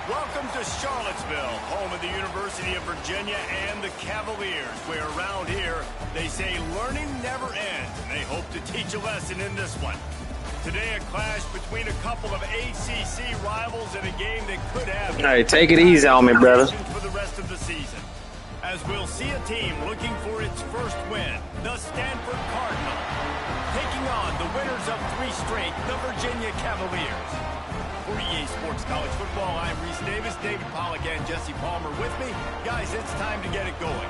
Welcome to Charlottesville, home of the University of Virginia and the Cavaliers, where around here they say learning never ends, and they hope to teach a lesson in this one. Today, a clash between a couple of ACC rivals in a game that could have... All right, take it easy on me, brother. ...for the rest of the season. As we'll see a team looking for its first win, the Stanford Cardinal, taking on the winners of 3 straight, the Virginia Cavaliers. For EA Sports College Football, I'm Reese Davis, David Pollack, and Jesse Palmer with me. Guys, it's time to get it going.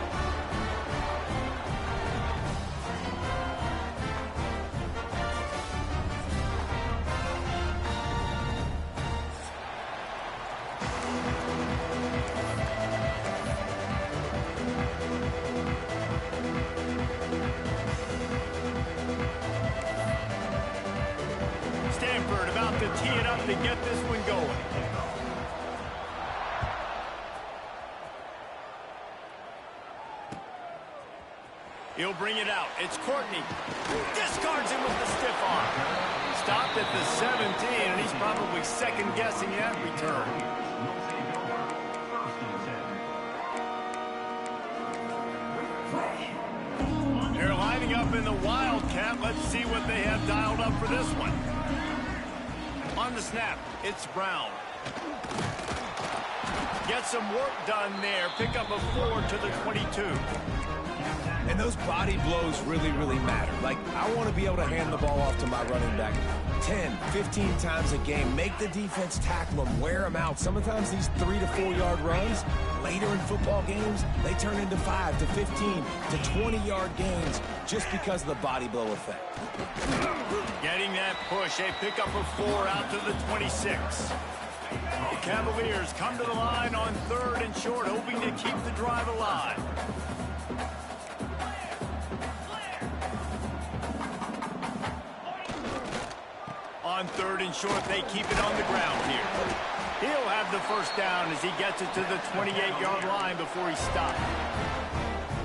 Stanford about to tee it up to get this one going. He'll bring it out. It's Courtney. Discards him with the stiff arm. Stopped at the 17, and he's probably second-guessing that return. They're lining up in the Wildcat. Let's see what they have dialed up for this one. On the snap, it's Brown. Get some work done there. Pick up a 4 to the 22. And those body blows really, really matter. Like, I want to be able to hand the ball off to my running back 10, 15 times a game. Make the defense tackle them, wear them out. Sometimes these 3 to 4 yard runs, later in football games, they turn into 5 to 15 to 20-yard gains just because of the body blow effect. Getting that push, they pick up a 4 out to the 26. The Cavaliers come to the line on 3rd and short, hoping to keep the drive alive. On 3rd and short, they keep it on the ground here. He'll have the first down as he gets it to the 28-yard line before he stopped.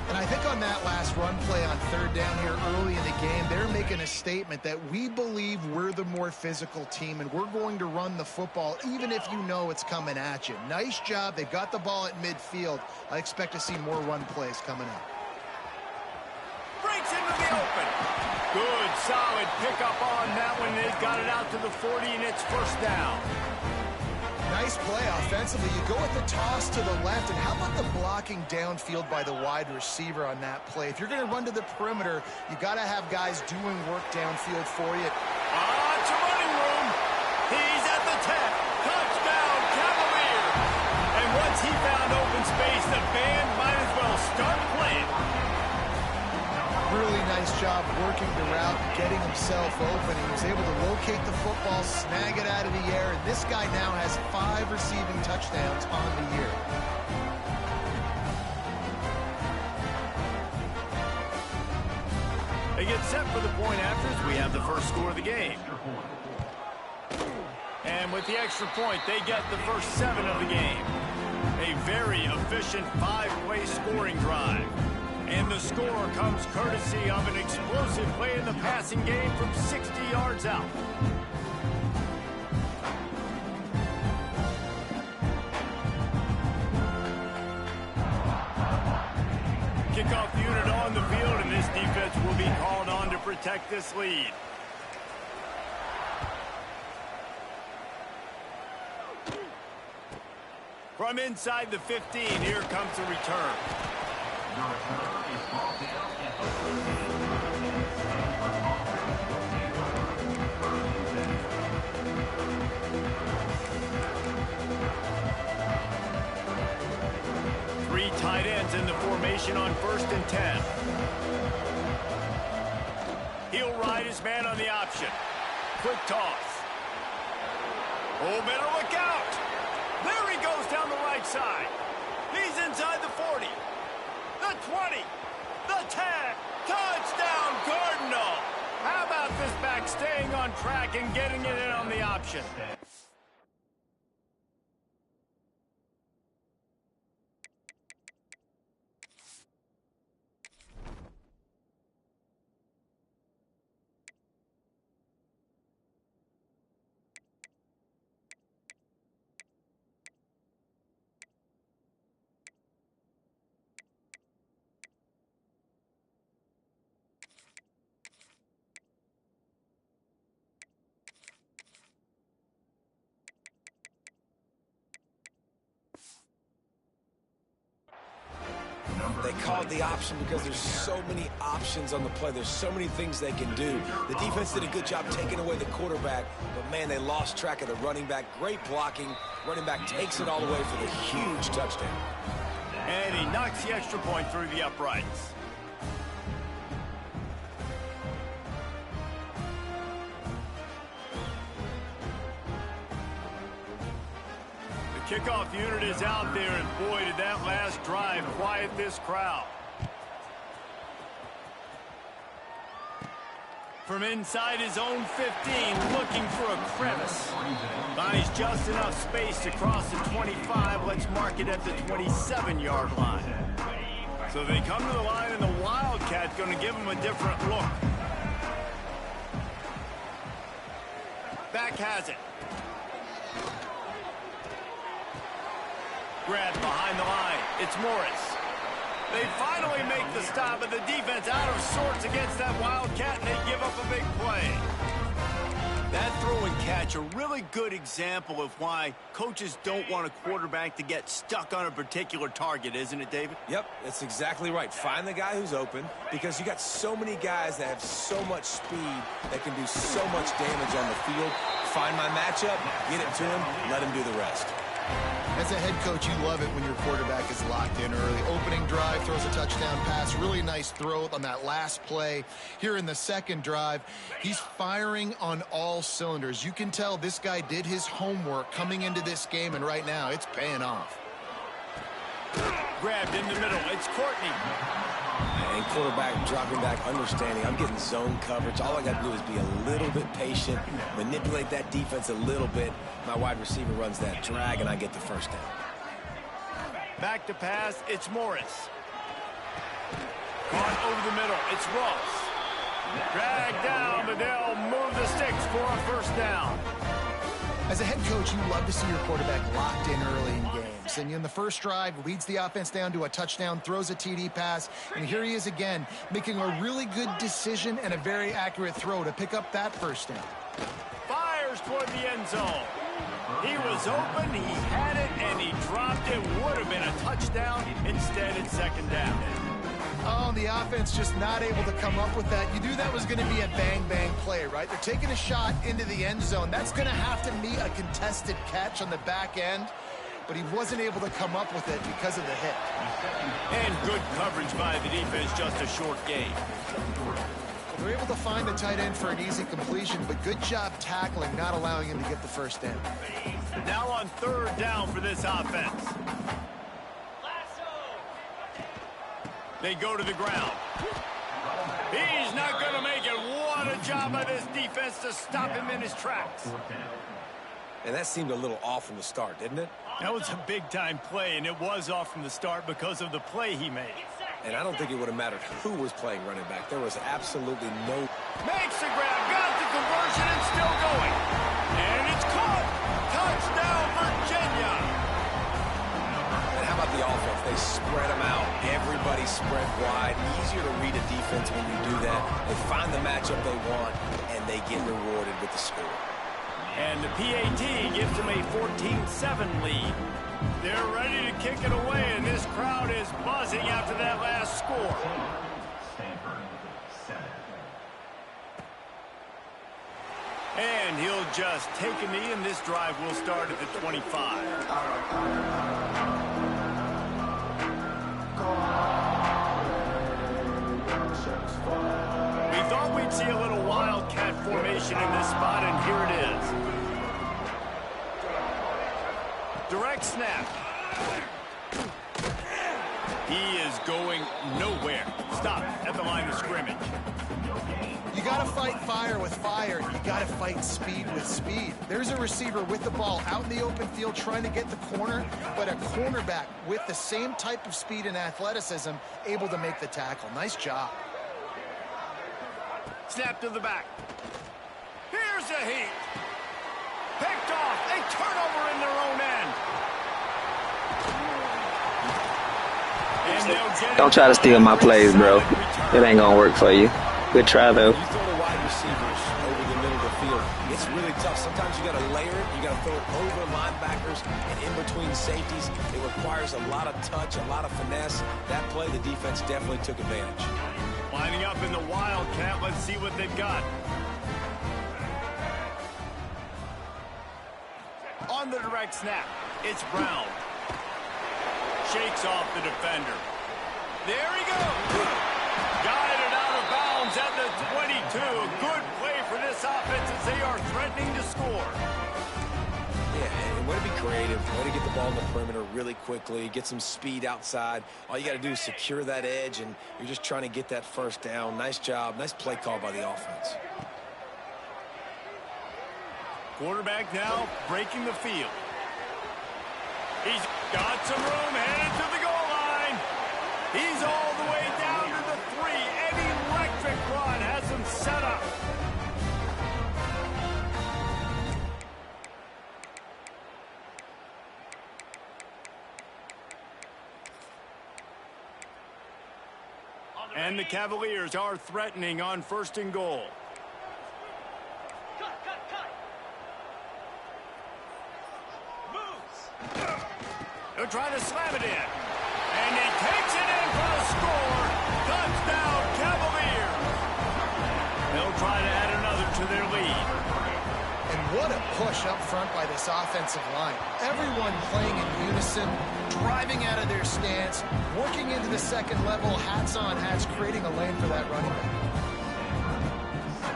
And I think on that last run play on 3rd down here early in the game, they're making a statement that we believe we're the more physical team and we're going to run the football even if you know it's coming at you. Nice job. They got the ball at midfield. I expect to see more run plays coming up. Breaks into the open. Good, solid pickup on that one. They got it out to the 40, and it's first down. Nice play offensively. You go with the toss to the left, and how about the blocking downfield by the wide receiver on that play? If you're going to run to the perimeter, you got to have guys doing work downfield for you. It's a running room. He's at the 10. Touchdown, Cavaliers. And once he found open space, the band might as well start playing. Really nice job working the route, getting himself open. He was able to locate the football, snag it out of the air, and this guy now has 5 receiving touchdowns on the year. They get set for the point afters. We have the first score of the game. And with the extra point, they get the first 7 of the game. A very efficient 5-play scoring drive. And the score comes courtesy of an explosive play in the passing game from 60 yards out. Kickoff unit on the field, and this defense will be called on to protect this lead. From inside the 15, here comes the return. 3 tight ends in the formation on 1st and 10. He'll ride his man on the option. Quick toss. Oh, better look out. There he goes down the right side. He's inside the 40. The 20. The 10. Touchdown, Cardinal. How about this back staying on track and getting it in on the option? They call it the option because there's so many options on the play. There's so many things they can do. The defense did a good job taking away the quarterback, but, man, they lost track of the running back. Great blocking. Running back takes it all away for the huge touchdown. And he knocks the extra point through the uprights. The kickoff unit is out there, and boy, did that last drive quiet this crowd. From inside his own 15, looking for a crevice. Finds just enough space to cross the 25. Let's mark it at the 27-yard line. So they come to the line, and the Wildcat going to give them a different look. Back has it. Grabbed behind the line. It's Morris. They finally make the stop, but the defense out of sorts against that Wildcat, and they give up a big play. That throw and catch, a really good example of why coaches don't want a quarterback to get stuck on a particular target, isn't it, David? Yep, that's exactly right. Find the guy who's open, because you got so many guys that have so much speed that can do so much damage on the field. Find my matchup, get it to him, let him do the rest. As a head coach, you love it when your quarterback is locked in early. Opening drive, throws a touchdown pass. Really nice throw on that last play. Here in the second drive, he's firing on all cylinders. You can tell this guy did his homework coming into this game, and right now it's paying off. Grabbed in the middle. It's Courtney. And quarterback dropping back, understanding I'm getting zone coverage. All I got to do is be a little bit patient, manipulate that defense a little bit. My wide receiver runs that drag, and I get the first down. Back to pass. It's Morris. Caught over the middle. It's Ross. Dragged down, but they'll move the sticks for a first down. As a head coach, you love to see your quarterback locked in early in games. And in the first drive, leads the offense down to a touchdown, throws a TD pass, and here he is again, making a really good decision and a very accurate throw to pick up that first down. Fires toward the end zone. He was open, he had it, and he dropped it. Would have been a touchdown. Instead, it's second down. Oh, the offense just not able to come up with that. You knew that was going to be a bang-bang play, right? They're taking a shot into the end zone. That's going to have to meet a contested catch on the back end, but he wasn't able to come up with it because of the hit. And good coverage by the defense, just a short gain. They're able to find the tight end for an easy completion, but good job tackling, not allowing him to get the first down. Now on third down for this offense. They go to the ground. He's not going to make it. What a job by this defense to stop him in his tracks. And that seemed a little off from the start, didn't it? That was a big-time play, and it was off from the start because of the play he made. And I don't think it would have mattered who was playing running back. There was absolutely no... Makes the grab, got the conversion, and still going. And it's caught. Touchdown, Virginia. And how about the offense? They spread them out. Everybody spread wide. Easier to read a defense when you do that. They find the matchup they want, and they get rewarded with the score. And the PAT gives them a 14-7 lead. They're ready to kick it away, and this crowd is buzzing after that last score. And he'll just take a knee, and this drive will start at the 25. We thought we'd see a little Wildcat formation in this spot, and here it is. Direct snap. He is going nowhere. Stop at the line of scrimmage. You got to fight fire with fire. You got to fight speed with speed. There's a receiver with the ball out in the open field trying to get the corner, but a cornerback with the same type of speed and athleticism able to make the tackle. Nice job. Snap to the back. Here's a heat. Picked off. A turnover in their own end. And Don't try to steal my plays, bro. It ain't gonna work for you. Good try, though. You throw the wide receivers over the middle of the field. It's really tough. Sometimes you got to layer it. You got to throw it over linebackers and in between safeties. It requires a lot of touch, a lot of finesse. That play, the defense definitely took advantage. Lining up in the Wildcat. Let's see what they've got. On the direct snap, it's Brown. Shakes off the defender. There he goes. Guided out of bounds at the 22. Good play for this offense as they are threatening to score. Yeah, and way to be creative, way to get the ball in the perimeter really quickly, get some speed outside. All you got to do is secure that edge, and you're just trying to get that first down. Nice job, nice play call by the offense. Quarterback now breaking the field. He's got some room, headed to the goal line. He's all the way down to the 3. An electric run has him set up. And the Cavaliers are threatening on 1st and goal. He'll try to slam it in. And he takes it in for the score. Touchdown, Cavaliers. They'll try to add another to their lead. And what a push up front by this offensive line. Everyone playing in unison, driving out of their stance, working into the second level, hats on hats, creating a lane for that running back.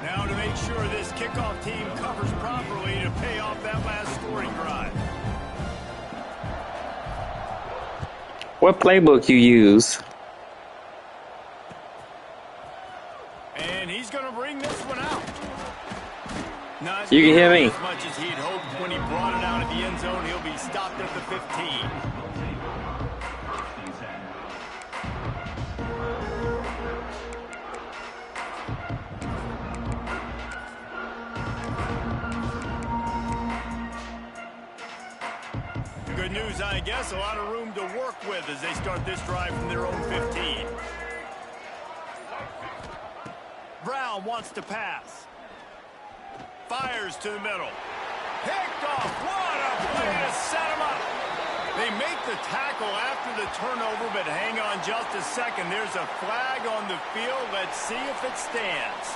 Now to make sure this kickoff team covers properly to pay off that last scoring drive. What playbook you use? And he's going to bring this one out. Not You can hear me. as much as he'd hoped when he brought it out of the end zone. He'll be stopped at the 15. Good news, I guess. A lot of room to work with as they start this drive from their own 15. Brown wants to pass. Fires to the middle. Picked off. What a play to set him up. They make the tackle after the turnover, but hang on just a second. There's a flag on the field. Let's see if it stands.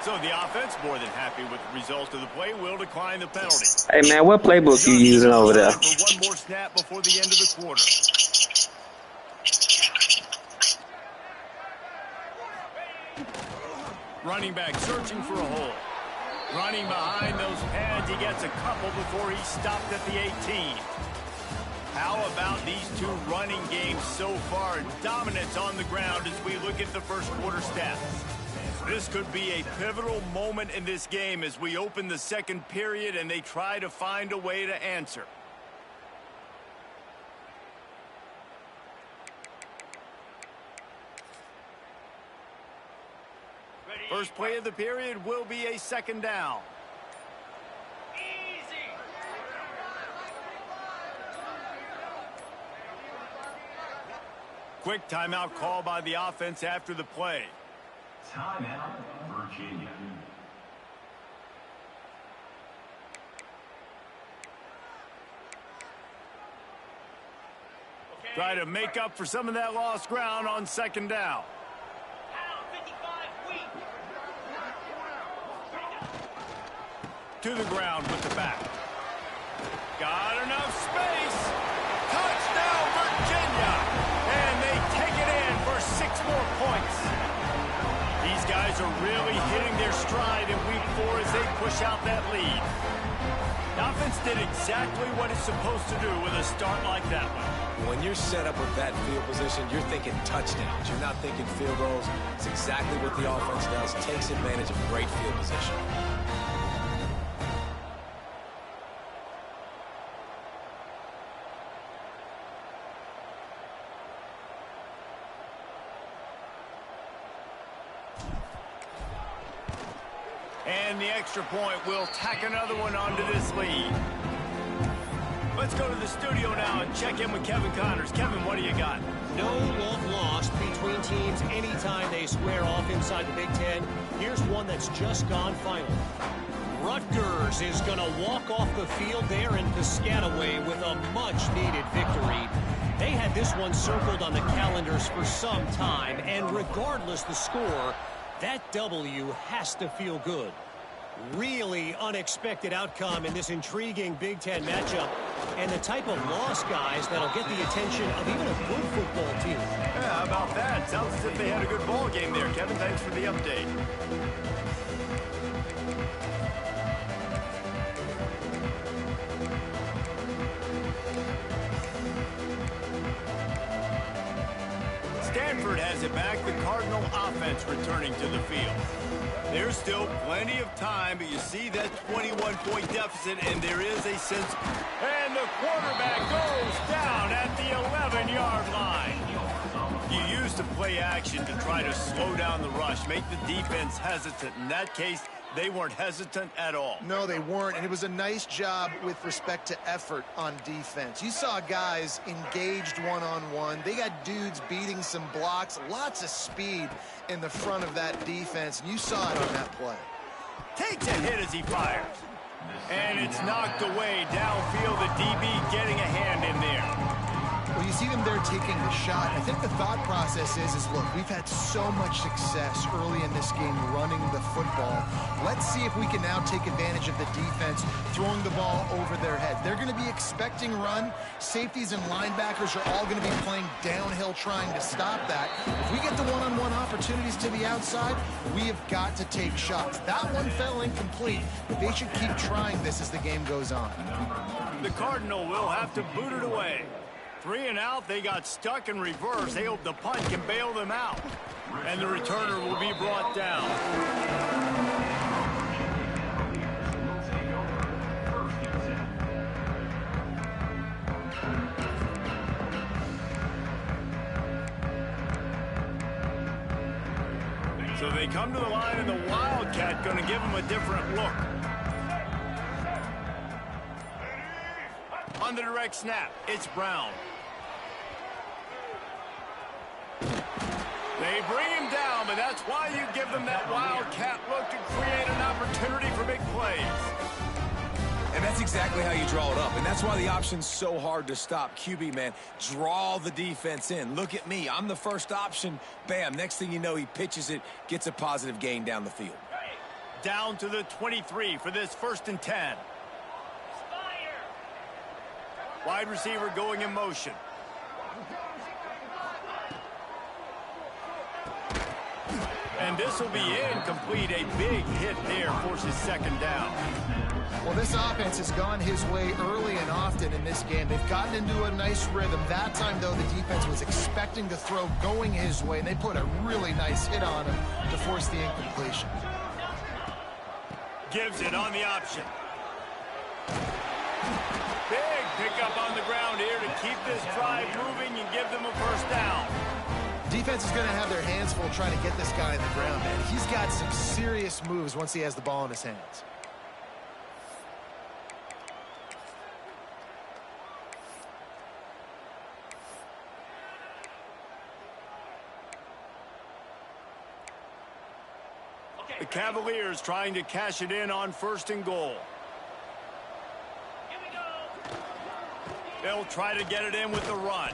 So the offense, more than happy with the result of the play, will decline the penalty. Hey, man, what playbook you using over there? For one more snap before the end of the quarter. Running back searching for a hole. Running behind those pads, he gets a couple before he's stopped at the 18. How about these two running games so far? Dominance on the ground as we look at the first quarter stats. This could be a pivotal moment in this game as we open the second period and they try to find a way to answer. First play of the period will be a second down. Quick timeout call by the offense after the play. Timeout, Virginia. Try to make up for some of that lost ground on second down. To the ground with the back. Got enough space. Touchdown, Virginia. And they take it in for 6 more points. These guys are really hitting their stride in week 4 as they push out that lead. The offense did exactly what it's supposed to do with a start like that one. When you're set up with that field position, you're thinking touchdowns. You're not thinking field goals. It's exactly what the offense does. Takes advantage of great field position. And the extra point will tack another one onto this lead. Let's go to the studio now and check in with Kevin Connors. Kevin, what do you got? No love lost between teams anytime they square off inside the Big Ten. Here's one that's just gone final. Rutgers is going to walk off the field there in Piscataway with a much-needed victory. They had this one circled on the calendars for some time, and regardless the score, that W has to feel good. Really unexpected outcome in this intriguing Big Ten matchup, and the type of loss, guys, that'll get the attention of even a good football team. Yeah, how about that? Sounds as if they had a good ball game there, Kevin. Thanks for the update. Stanford has it back. The Cardinal offense returning to the field. There's still plenty of time, but you see that 21-point deficit, and there is a sense. And the quarterback goes down at the 11-yard line. You used to play action to try to slow down the rush, make the defense hesitant. In that case, they weren't hesitant at all. No, they weren't, and it was a nice job with respect to effort on defense. You saw guys engaged one-on-one. They got dudes beating some blocks, lots of speed in the front of that defense, and you saw it on that play. Takes a hit as he fires. And it's knocked away downfield. The DB getting a hand in there. Well, you see them there taking the shot. I think the thought process is look, we've had so much success early in this game running the football. Let's see if we can now take advantage of the defense throwing the ball over their head. They're going to be expecting run. Safeties and linebackers are all going to be playing downhill trying to stop that. If we get the one-on-one opportunities to the outside, we have got to take shots. That one fell incomplete, but they should keep trying this as the game goes on. The Cardinal will have to boot it away. 3 and out, they got stuck in reverse. They hope the punt can bail them out. And the returner will be brought down. So they come to the line, and the Wildcat going to give them a different look. On the direct snap, it's Brown. They bring him down, but that's why you give them that Wildcat look to create an opportunity for big plays. And that's exactly how you draw it up. And that's why the option's so hard to stop. QB, man, draw the defense in. Look at me. I'm the first option. Bam. Next thing you know, he pitches it, gets a positive gain down the field. Down to the 23 for this 1st and 10. Wide receiver going in motion. And this will be incomplete. A big hit there forces 2nd down. Well, this offense has gone his way early and often in this game. They've gotten into a nice rhythm. That time, though, the defense was expecting the throw going his way, and they put a really nice hit on him to force the incompletion. Gives it on the option. Big pickup on the ground here to keep this drive moving and give them a 1st down. Defense is going to have their hands full trying to get this guy in the ground, man. He's got some serious moves once he has the ball in his hands. The Cavaliers trying to cash it in on 1st and goal. They'll try to get it in with the run.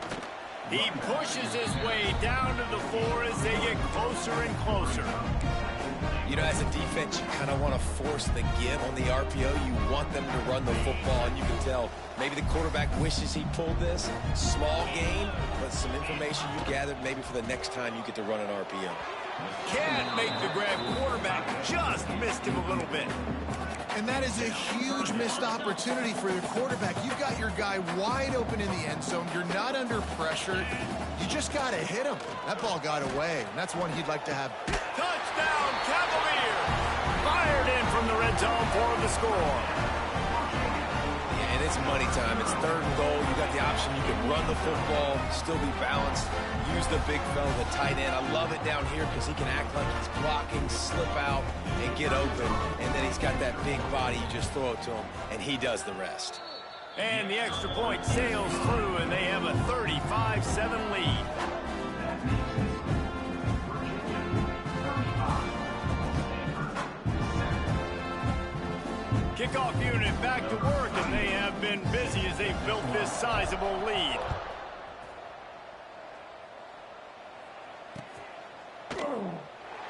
He pushes his way down to the 4 as they get closer and closer. You know, as a defense, you kind of want to force the give on the RPO. You want them to run the football, and you can tell maybe the quarterback wishes he pulled this. Small gain, but some information you gathered maybe for the next time you get to run an RPO. Can't make the grab. Quarterback just missed him a little bit. And that is a huge missed opportunity for your quarterback. You've got your guy wide open in the end zone. You're not under pressure. You just got to hit him. That ball got away, and that's one he'd like to have. Touchdown, Cavaliers! Fired in from the red zone for the score. Yeah, and it's money time. It's 3rd and goal. You got the option. You can run the football, still be balanced, use the big fella, the tight end. I love it down here because he can act like he's blocking, slip out, and get open. And then he's got that big body. You just throw it to him, and he does the rest. And the extra point sails through, and they have a 35-7 lead. Kickoff unit back to work, and they have been busy as they've built this sizable lead.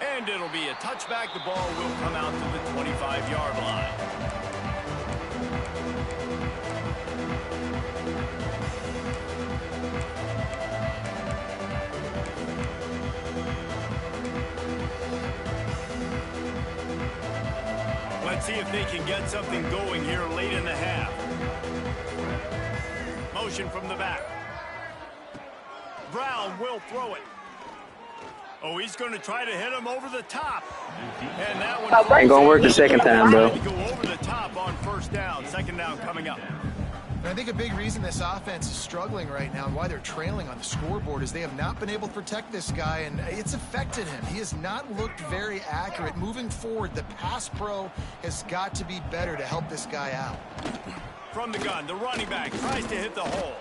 And it'll be a touchback. The ball will come out to the 25-yard line. Let's see if they can get something going here late in the half. Motion from the back. Brown will throw it. Oh, he's going to try to hit him over the top. And that one Ain't gonna work the second time, bro. Go over the top on first down. Second down coming up. And I think a big reason this offense is struggling right now and why they're trailing on the scoreboard is they have not been able to protect this guy, and it's affected him. He has not looked very accurate. Moving forward, the pass pro has got to be better to help this guy out. From the gun, the running back tries to hit the hole.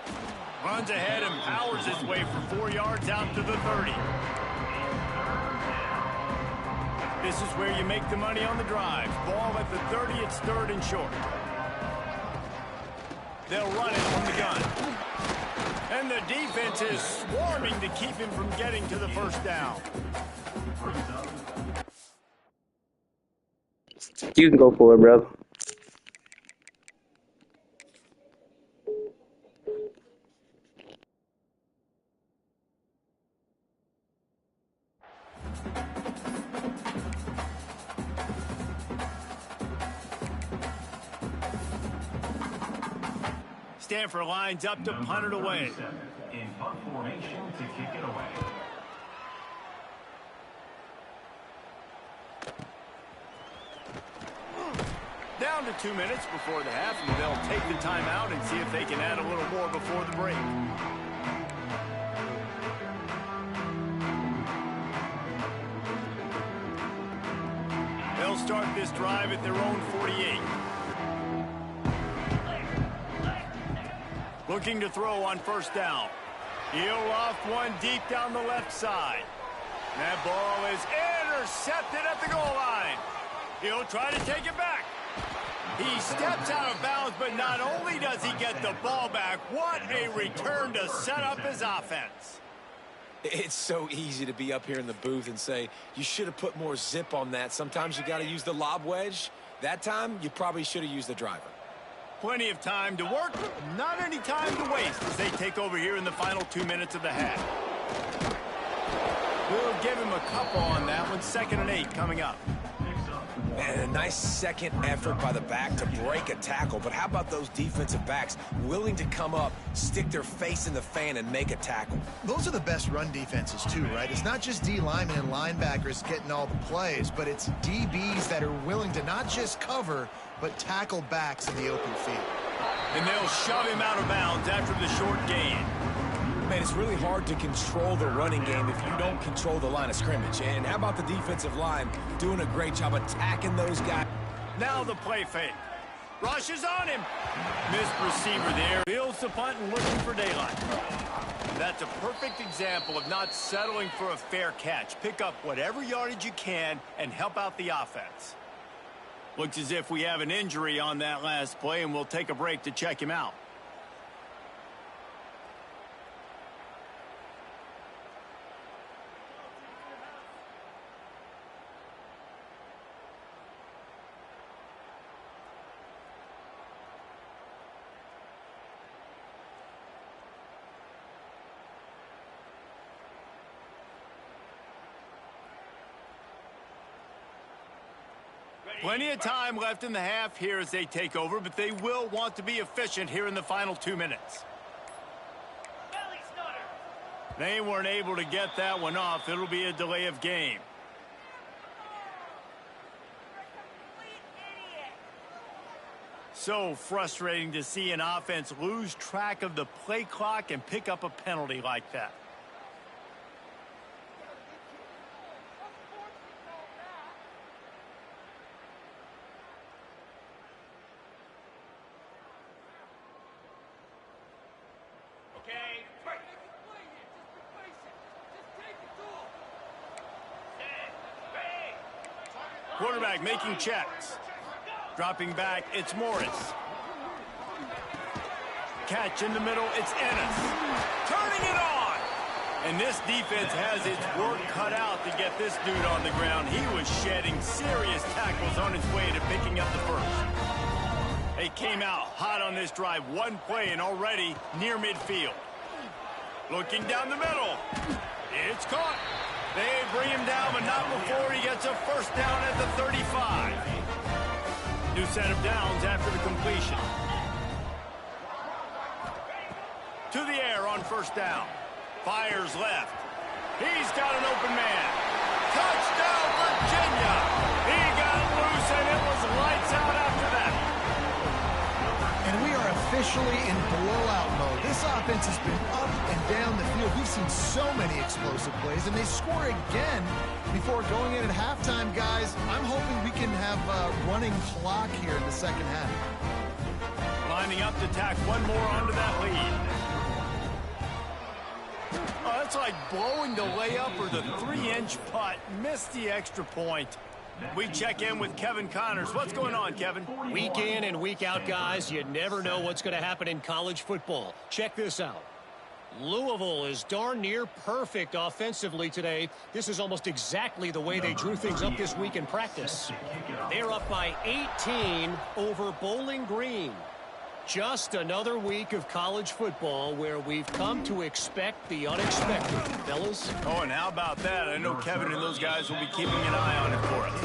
Runs ahead and powers his way for 4 yards out to the 30. This is where you make the money on the drive. Ball at the 30, it's third and short. They'll run it from the gun. And the defense is swarming to keep him from getting to the first down. You can go for it, bro. Stanford lines up to punt it away. In punt formation to kick it away. Down to 2 minutes before the half, and they'll take the timeout and see if they can add a little more before the break. They'll start this drive at their own 48. Looking to throw on first down. He'll loft one deep down the left side. That ball is intercepted at the goal line. He'll try to take it back. He steps out of bounds, but not only does he get the ball back, what a return to set up his offense. It's so easy to be up here in the booth and say, you should have put more zip on that. Sometimes you got to use the lob wedge. That time, you probably should have used the driver. Plenty of time to work, not any time to waste as they take over here in the final 2 minutes of the half. We'll give him a couple on that one. 2nd and 8 coming up. Man, a nice second effort by the back to break a tackle. But how about those defensive backs willing to come up, stick their face in the fan, and make a tackle? Those are the best run defenses too, right? It's not just D linemen and linebackers getting all the plays, but it's DBs that are willing to not just cover, but tackle backs in the open field. And they'll shove him out of bounds after the short gain. Man, it's really hard to control the running game if you don't control the line of scrimmage. And how about the defensive line doing a great job attacking those guys? Now the play fake. Rushes on him. Missed receiver there. Fields the punt and looking for daylight. That's a perfect example of not settling for a fair catch. Pick up whatever yardage you can and help out the offense. Looks as if we have an injury on that last play, and we'll take a break to check him out. Plenty of time left in the half here as they take over, but they will want to be efficient here in the final 2 minutes. They weren't able to get that one off. It'll be a delay of game. So frustrating to see an offense lose track of the play clock and pick up a penalty like that. Quarterback making checks. Dropping back, it's Morris. Catch in the middle, it's Ennis. Turning it on. And this defense has its work cut out to get this dude on the ground. He was shedding serious tackles on his way to picking up the first. They came out hot on this drive. One play and already near midfield. Looking down the middle. It's caught. They bring him down, but not before he gets a first down at the 35. New set of downs after the completion. To the air on first down. Fires left. He's got an open man. Touchdown, Virginia! He got loose, and it was lights out after that. And we are officially in blowout mode. This offense has been up and down the field. We've seen so many explosive plays, and they score again before going in at halftime, guys. I'm hoping we can have a running clock here in the second half. Lining up to tack one more onto that lead. Oh, that's like blowing the layup or the 3-inch putt. Missed the extra point. We check in with Kevin Connors. What's going on, Kevin? Week in and week out, guys, you never know what's going to happen in college football. Check this out. Louisville is darn near perfect offensively today. This is almost exactly the way they drew things up this week in practice. They're up by 18 over Bowling Green. Just another week of college football where we've come to expect the unexpected, fellas. Oh, and how about that? I know Kevin and those guys will be keeping an eye on it for us.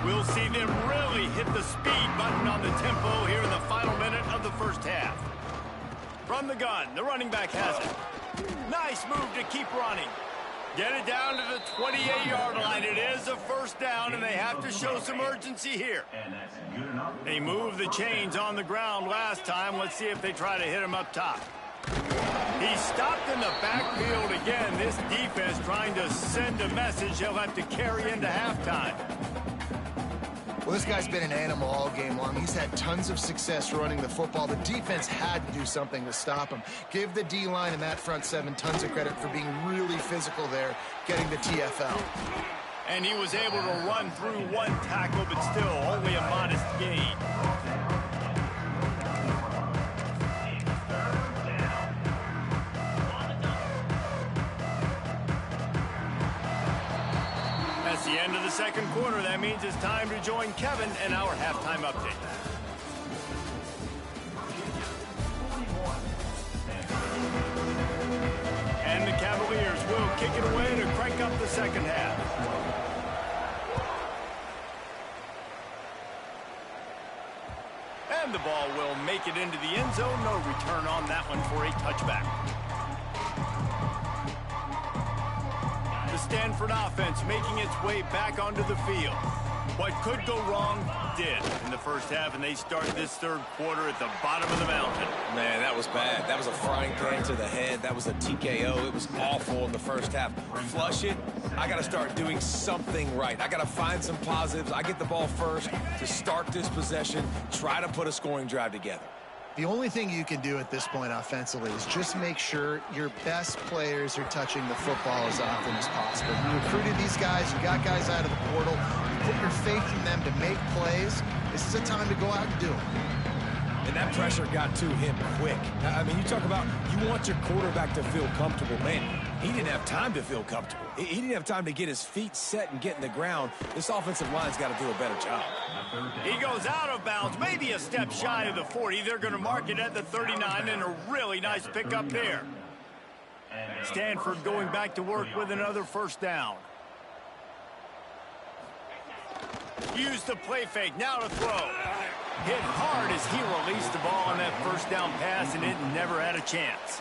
We'll see them really hit the speed button on the tempo here in the final minute of the first half. From the gun, the running back has it. Nice move to keep running. Get it down to the 28-yard line. It is a first down, and they have to show some urgency here. They moved the chains on the ground last time. Let's see if they try to hit him up top. He stopped in the backfield again. This defense trying to send a message he'll have to carry into halftime. Well, this guy's been an animal all game long. He's had tons of success running the football. The defense had to do something to stop him. Give the D-line and that front seven tons of credit for being really physical there, getting the TFL. And he was able to run through one tackle, but still only a modest gain. That's the end of the second quarter. That means it's time to join Kevin in our halftime update. And the Cavaliers will kick it away to crank up the second half. And the ball will make it into the end zone. No return on that one for a touchback. The Stanford offense making its way back onto the field. What could go wrong did in the first half, and they start this third quarter at the bottom of the mountain. Man, that was bad. That was a frying pan to the head. That was a TKO. It was awful in the first half. Flush it. I got to start doing something right. I got to find some positives. I get the ball first to start this possession, try to put a scoring drive together. The only thing you can do at this point offensively is just make sure your best players are touching the football as often as possible. You recruited these guys, you got guys out of the portal, you put your faith in them to make plays. This is a time to go out and do it. And that pressure got to him quick. I mean, you talk about you want your quarterback to feel comfortable. Man, he didn't have time to feel comfortable. He didn't have time to get his feet set and get in the ground. This offensive line's got to do a better job. He goes out of bounds, maybe a step shy of the 40. They're going to mark it at the 39, and a really nice pickup there. Stanford going back to work with another first down. Use the play fake, now to throw. Hit hard as he released the ball on that first down pass, and it never had a chance.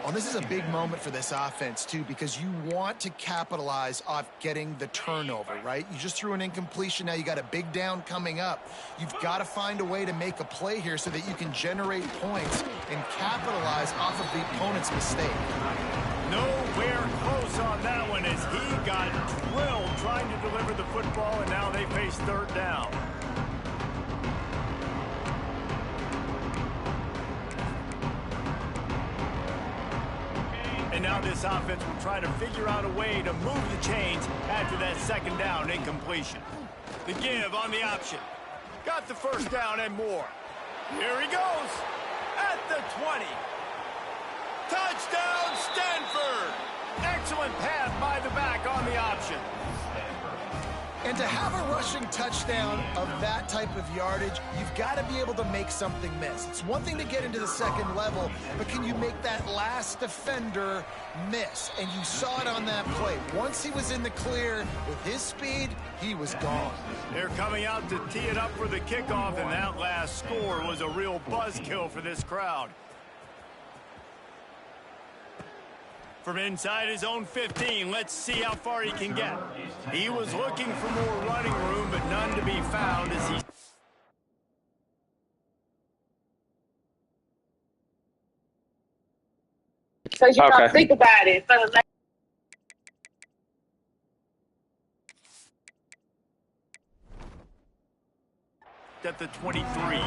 Well, this is a big moment for this offense, too, because you want to capitalize off getting the turnover, right? You just threw an incompletion. Now you got a big down coming up. You've got to find a way to make a play here so that you can generate points and capitalize off of the opponent's mistake. Nowhere close on that one as he got drilled trying to deliver the football, and now they face third down. And now this offense will try to figure out a way to move the chains after that second down incompletion. The give on the option. Got the first down and more. Here he goes. At the 20. Touchdown, Stanford. Excellent pass by the back on the option. And to have a rushing touchdown of that type of yardage, you've got to be able to make something miss. It's one thing to get into the second level, but can you make that last defender miss? And you saw it on that play. Once he was in the clear with his speed, he was gone. They're coming out to tee it up for the kickoff, and that last score was a real buzzkill for this crowd. From inside his own 15, let's see how far he can get. He was looking for more running room, but none to be found as he... Because you don't think about it. At the 23.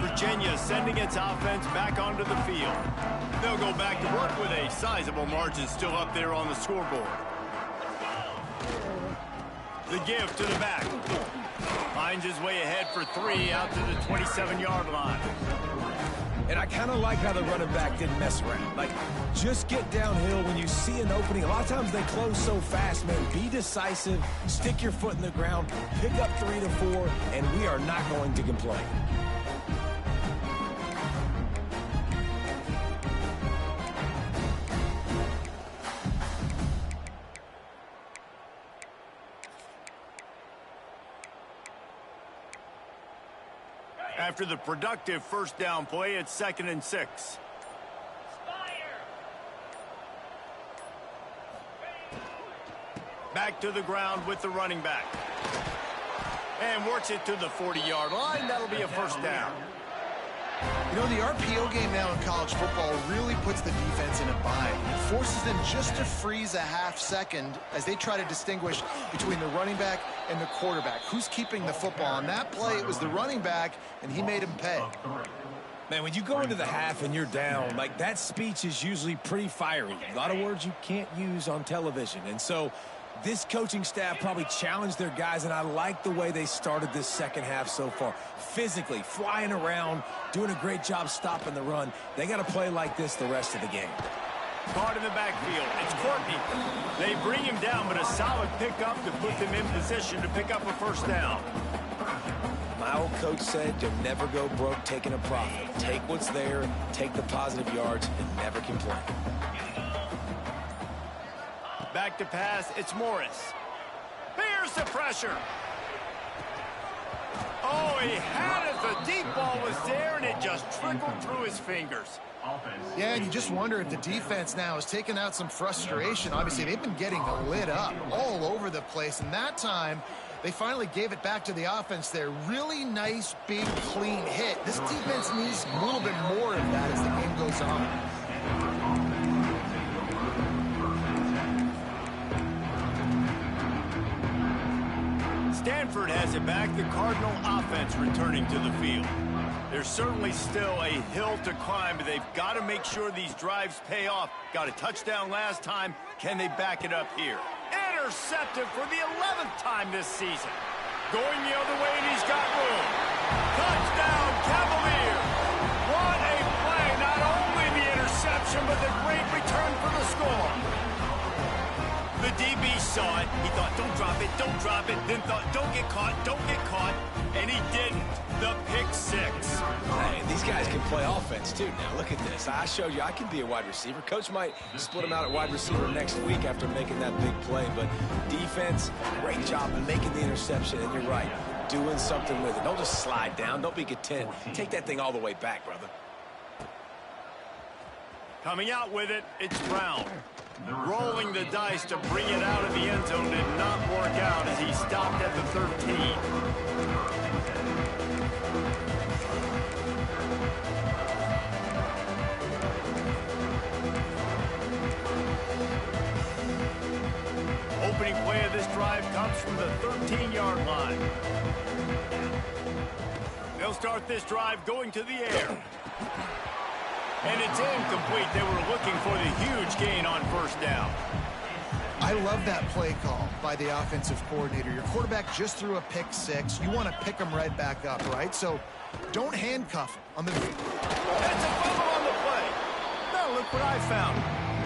Virginia sending its offense back onto the field. They'll go back to work with a sizable margin still up there on the scoreboard. The give to the back. Finds his way ahead for 3 out to the 27-yard line. And I kind of like how the running back didn't mess around. Like, just get downhill when you see an opening. A lot of times they close so fast, man. Be decisive, stick your foot in the ground, pick up 3 to 4, and we are not going to complain. After the productive first down play, it's 2nd and 6. Back to the ground with the running back. And works it to the 40-yard line. That'll be a first down. You know, the RPO game now in college football really puts the defense in a bind. It forces them just to freeze a half second as they try to distinguish between the running back and the quarterback. Who's keeping the football? On that play, it was the running back, and he made him pay. Man, when you go into the half and you're down, like, that speech is usually pretty fiery. A lot of words you can't use on television. And so this coaching staff probably challenged their guys, and I like the way they started this second half so far. Physically, flying around, doing a great job stopping the run. They got to play like this the rest of the game. Caught in the backfield. It's Courtney. They bring him down, but a solid pickup to put them in position to pick up a first down. My old coach said you'll never go broke taking a profit. Take what's there, take the positive yards, and never complain. Back to pass, it's Morris. Here's the pressure. Oh, he had it. The deep ball was there, and it just trickled through his fingers. Yeah, and you just wonder if the defense now is taking out some frustration. Obviously, they've been getting lit up all over the place, and that time they finally gave it back to the offense there. Really nice, big, clean hit. This defense needs a little bit more of that as the game goes on. Stanford has it back. The Cardinal offense returning to the field. There's certainly still a hill to climb, but they've got to make sure these drives pay off. Got a touchdown last time. Can they back it up here? Intercepted for the 11th time this season. Going the other way, and he's got room. Touchdown, Cavaliers. What a play. Not only the interception, but the great return for the score. The DB saw it. He thought, don't drop it, don't drop it. Then thought, don't get caught, and he didn't. The pick six. Hey, these guys can play offense, too. Now, look at this. I showed you I can be a wide receiver. Coach might split him out at wide receiver next week after making that big play. But defense, great job in making the interception. And you're right, doing something with it. Don't just slide down. Don't be content. Take that thing all the way back, brother. Coming out with it, it's Brown. Rolling the dice to bring it out of the end zone did not work out as he stopped at the 13. opening play of this drive comes from the 13-yard line. They'll start this drive going to the air. And it's incomplete. They were looking for the huge gain on first down. I love that play call by the offensive coordinator. Your quarterback just threw a pick six. You want to pick him right back up, right? So don't handcuff him on the... And it's a fumble on the play. Now look what I found.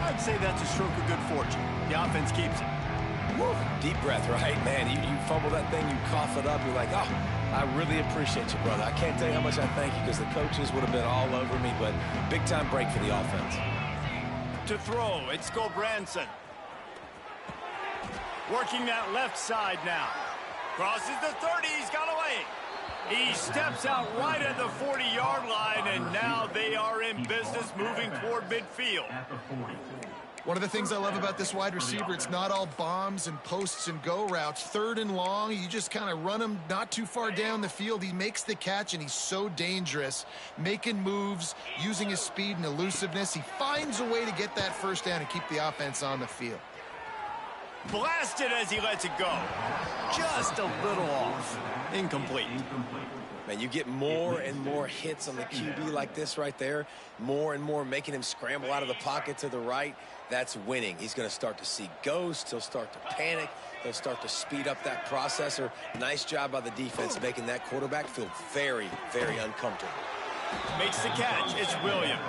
I'd say that's a stroke of good fortune. The offense keeps it. Woo. Deep breath, right? Man, you fumble that thing, you cough it up, you're like, oh, I really appreciate you, brother. I can't tell you how much I thank you because the coaches would have been all over me, but big-time break for the offense. To throw, it's Gulbranson. Working that left side now. Crosses the 30, he's got away. He steps out right at the 40-yard line, and now they are in business moving toward midfield. One of the things I love about this wide receiver, it's not all bombs and posts and go routes. Third and long, you just kind of run him not too far down the field. He makes the catch, and he's so dangerous, making moves, using his speed and elusiveness. He finds a way to get that first down and keep the offense on the field. Blasted as he lets it go. Just a little off. Incomplete. Man, you get more and more hits on the QB like this right there. More and more making him scramble out of the pocket to the right. That's winning. He's going to start to see ghosts. He'll start to panic. He'll start to speed up that processor. Nice job by the defense making that quarterback feel very, very uncomfortable. Makes the catch. It's Williams.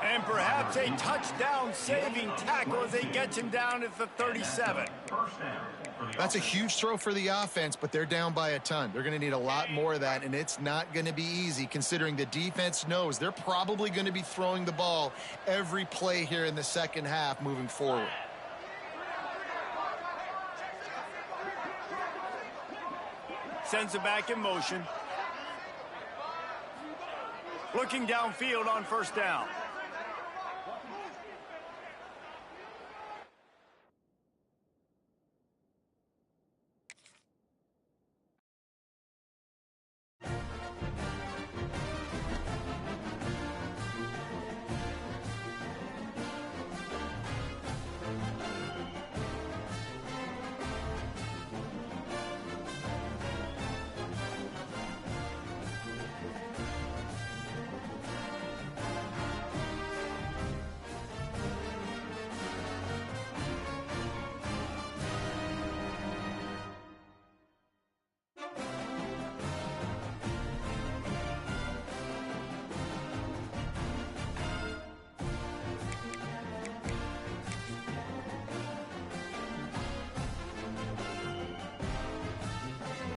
And perhaps a touchdown-saving tackle as they get him down at the 37. That's a huge throw for the offense, but they're down by a ton. They're going to need a lot more of that, and it's not going to be easy considering the defense knows they're probably going to be throwing the ball every play here in the second half moving forward. Sends it back in motion. Looking downfield on first down.